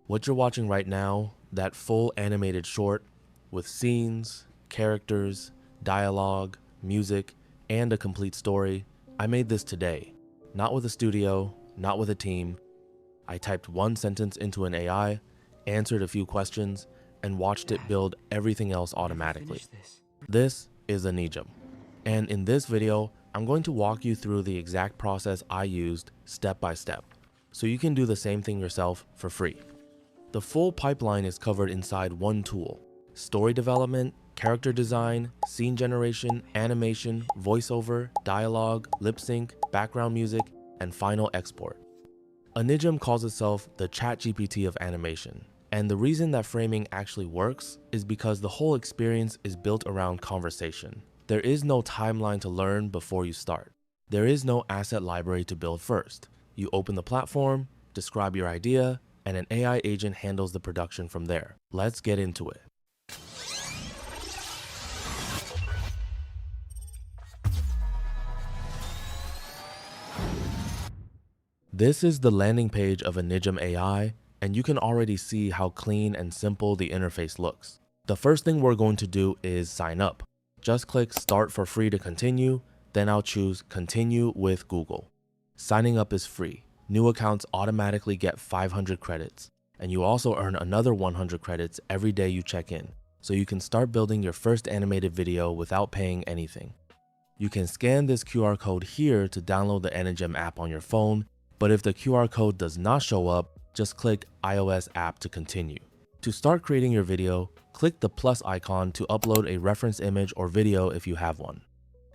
What you're watching right now, that full animated short with scenes, characters, dialogue, music, and a complete story, I made this today. Not with a studio, not with a team. I typed one sentence into an AI, answered a few questions, and watched it build everything else automatically. This is Anijam. And in this video, I'm going to walk you through the exact process I used step by step, so you can do the same thing yourself for free. The full pipeline is covered inside one tool: story development, character design, scene generation, animation, voiceover, dialogue, lip sync, background music, and final export. Anijam calls itself the ChatGPT of animation. And the reason that framing actually works is because the whole experience is built around conversation. There is no timeline to learn before you start. There is no asset library to build first. You open the platform, describe your idea, and an AI agent handles the production from there. Let's get into it. This is the landing page of Anijam AI, and you can already see how clean and simple the interface looks. The first thing we're going to do is sign up. Just click Start for free to continue, then I'll choose Continue with Google. Signing up is free. New accounts automatically get 500 credits, and you also earn another 100 credits every day you check in, so you can start building your first animated video without paying anything. You can scan this QR code here to download the Anijam app on your phone, but if the QR code does not show up, just click iOS app to continue. To start creating your video, click the plus icon to upload a reference image or video if you have one.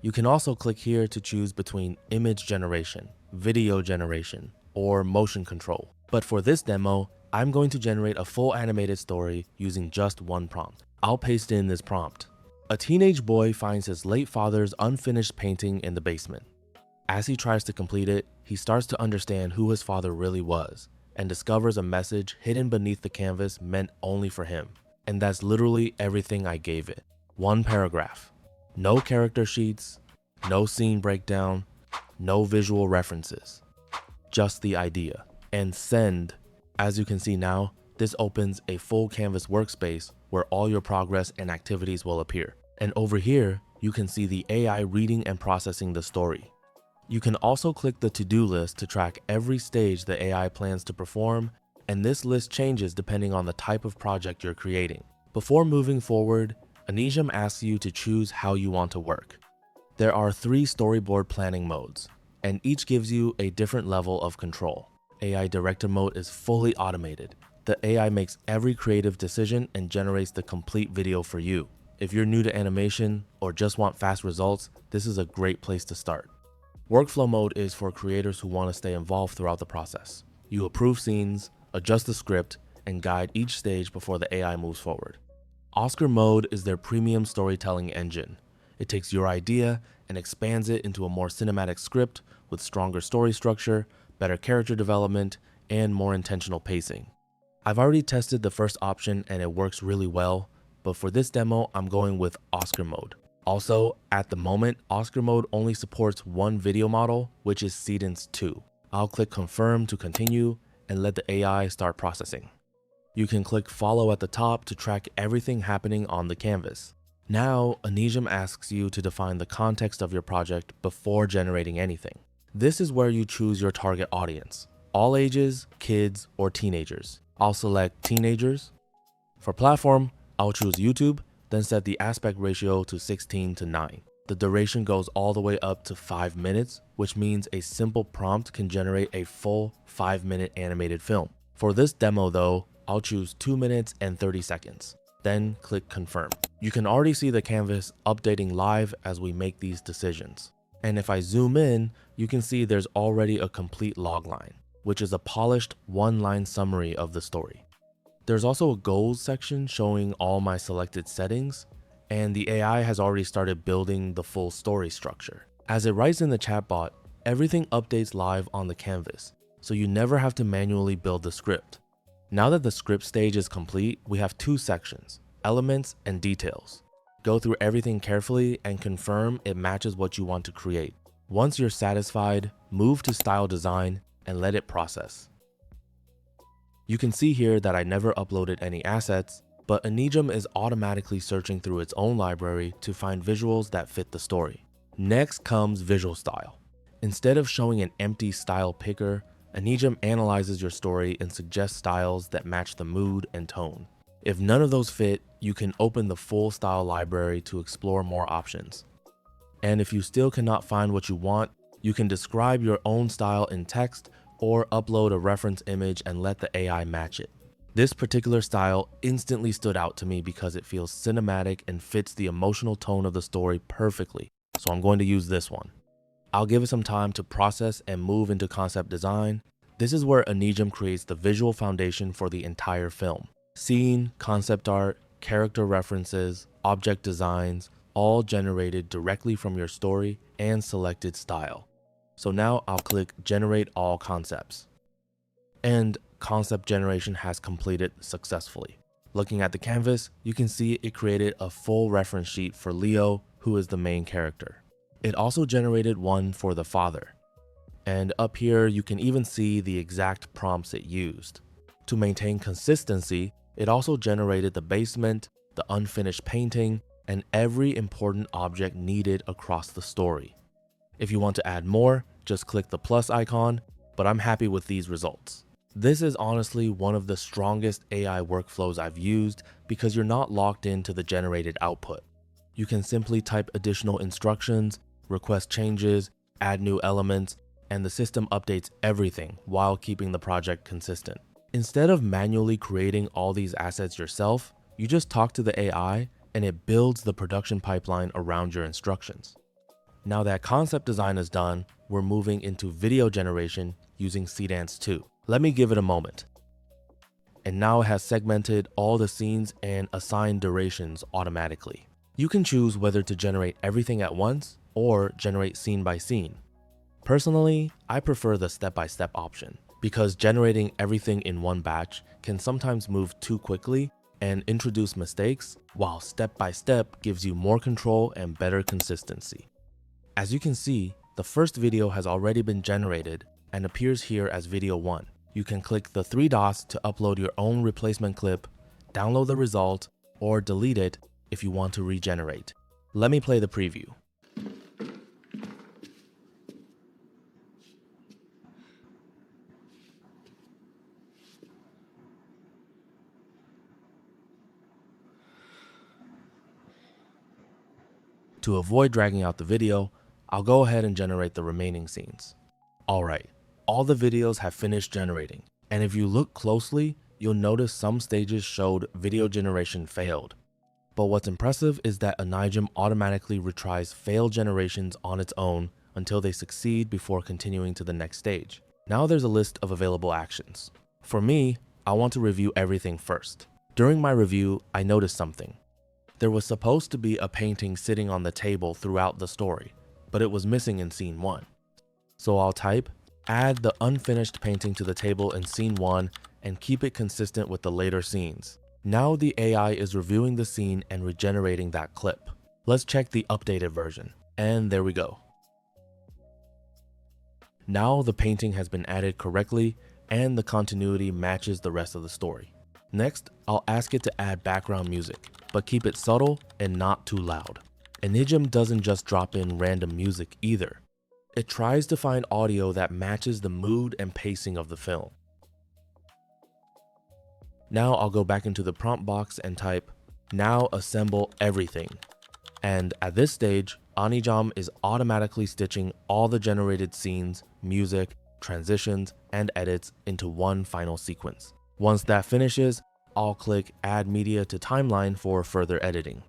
You can also click here to choose between image generation, video generation, or motion control. But for this demo, I'm going to generate a full animated story using just one prompt. I'll paste in this prompt. A teenage boy finds his late father's unfinished painting in the basement. As he tries to complete it, he starts to understand who his father really was and discovers a message hidden beneath the canvas meant only for him. And that's literally everything I gave it. One paragraph. No character sheets, no scene breakdown, no visual references. Just the idea. And send. As you can see now, this opens a full canvas workspace where all your progress and activities will appear. And over here, you can see the AI reading and processing the story. You can also click the to-do list to track every stage the AI plans to perform, and this list changes depending on the type of project you're creating. Before moving forward, Anijam asks you to choose how you want to work. There are 3 storyboard planning modes, and each gives you a different level of control. AI Director mode is fully automated. The AI makes every creative decision and generates the complete video for you. If you're new to animation or just want fast results, this is a great place to start. Workflow mode is for creators who want to stay involved throughout the process. You approve scenes, adjust the script, and guide each stage before the AI moves forward. Oscar mode is their premium storytelling engine. It takes your idea and expands it into a more cinematic script with stronger story structure, better character development, and more intentional pacing. I've already tested the first option and it works really well, but for this demo, I'm going with Oscar mode. Also, at the moment, Oscar mode only supports one video model, which is Seedance 2. I'll click Confirm to continue and let the AI start processing. You can click Follow at the top to track everything happening on the canvas. Now, Anijam asks you to define the context of your project before generating anything. This is where you choose your target audience: all ages, kids, or teenagers. I'll select teenagers. For platform, I'll choose YouTube, then set the aspect ratio to 16:9. The duration goes all the way up to 5 minutes, which means a simple prompt can generate a full 5-minute animated film. For this demo though, I'll choose 2 minutes and 30 seconds. Then click Confirm. You can already see the canvas updating live as we make these decisions. And if I zoom in, you can see there's already a complete logline, which is a polished one-line summary of the story. There's also a goals section showing all my selected settings, and the AI has already started building the full story structure. As it writes in the chatbot, everything updates live on the canvas, so you never have to manually build the script. Now that the script stage is complete, we have 2 sections: elements and details. Go through everything carefully and confirm it matches what you want to create. Once you're satisfied, move to style design and let it process. You can see here that I never uploaded any assets, but Anijam is automatically searching through its own library to find visuals that fit the story. Next comes visual style. Instead of showing an empty style picker, Anijam analyzes your story and suggests styles that match the mood and tone. If none of those fit, you can open the full style library to explore more options. And if you still cannot find what you want, you can describe your own style in text or upload a reference image and let the AI match it. This particular style instantly stood out to me because it feels cinematic and fits the emotional tone of the story perfectly, so I'm going to use this one. I'll give it some time to process and move into concept design. This is where Anijam creates the visual foundation for the entire film. Scene, concept art, character references, object designs, all generated directly from your story and selected style. So now I'll click Generate All Concepts. And concept generation has completed successfully. Looking at the canvas, you can see it created a full reference sheet for Leo, who is the main character. It also generated one for the father. And up here, you can even see the exact prompts it used. To maintain consistency, it also generated the basement, the unfinished painting, and every important object needed across the story. If you want to add more, just click the plus icon, but I'm happy with these results. This is honestly one of the strongest AI workflows I've used because you're not locked into the generated output. You can simply type additional instructions, request changes, add new elements, and the system updates everything while keeping the project consistent. Instead of manually creating all these assets yourself, you just talk to the AI and it builds the production pipeline around your instructions. Now that concept design is done, we're moving into video generation using Seedance 2. Let me give it a moment. And now it has segmented all the scenes and assigned durations automatically. You can choose whether to generate everything at once or generate scene by scene. Personally, I prefer the step-by-step option because generating everything in one batch can sometimes move too quickly and introduce mistakes, while step-by-step gives you more control and better consistency. As you can see, the first video has already been generated and appears here as video 1. You can click the 3 dots to upload your own replacement clip, download the result, or delete it if you want to regenerate. Let me play the preview. To avoid dragging out the video, I'll go ahead and generate the remaining scenes. Alright, all the videos have finished generating, and if you look closely, you'll notice some stages showed video generation failed. But what's impressive is that Anijam automatically retries failed generations on its own until they succeed before continuing to the next stage. Now there's a list of available actions. For me, I want to review everything first. During my review, I noticed something. There was supposed to be a painting sitting on the table throughout the story, but it was missing in scene 1. So I'll type, add the unfinished painting to the table in scene 1 and keep it consistent with the later scenes. Now the AI is reviewing the scene and regenerating that clip. Let's check the updated version. And there we go. Now the painting has been added correctly and the continuity matches the rest of the story. Next, I'll ask it to add background music, but keep it subtle and not too loud. Anijam doesn't just drop in random music either. It tries to find audio that matches the mood and pacing of the film. Now I'll go back into the prompt box and type, now assemble everything. And at this stage, Anijam is automatically stitching all the generated scenes, music, transitions, and edits into one final sequence. Once that finishes, I'll click Add Media to Timeline for further editing.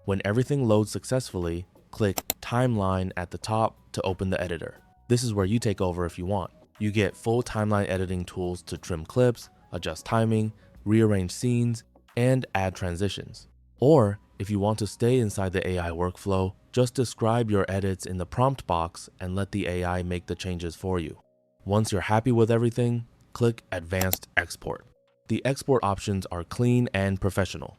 When everything loads successfully, click Timeline at the top to open the editor. This is where you take over if you want. You get full timeline editing tools to trim clips, adjust timing, rearrange scenes, and add transitions. Or, if you want to stay inside the AI workflow, just describe your edits in the prompt box and let the AI make the changes for you. Once you're happy with everything, click Advanced Export. The export options are clean and professional.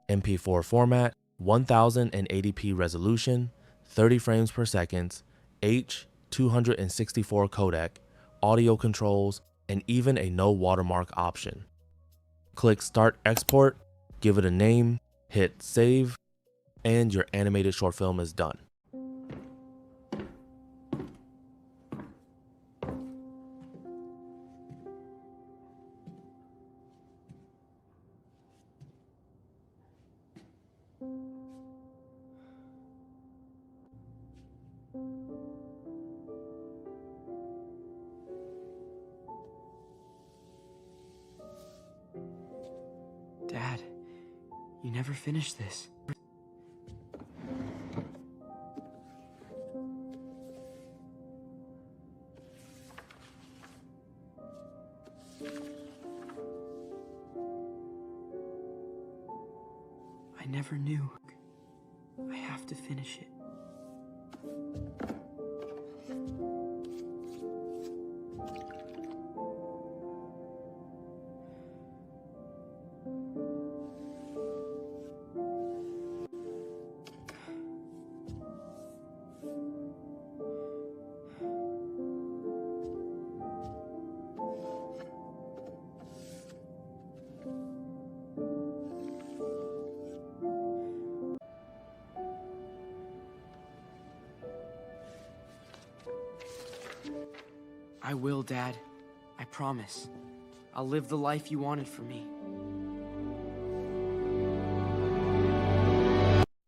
MP4 format, 1080p resolution, 30 frames per second, H264 codec, audio controls, and even a no watermark option. Click Start Export, give it a name, hit Save, and your animated short film is done. Dad, you never finished this. I never knew. I have to finish it. I will, Dad. I promise. I'll live the life you wanted for me.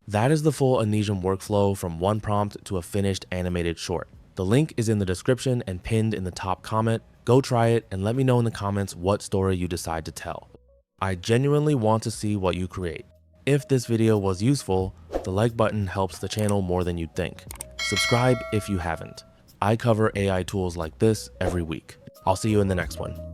That is the full Anijam workflow from one prompt to a finished animated short. The link is in the description and pinned in the top comment. Go try it and let me know in the comments what story you decide to tell. I genuinely want to see what you create. If this video was useful, the like button helps the channel more than you'd think. Subscribe if you haven't. I cover AI tools like this every week. I'll see you in the next one.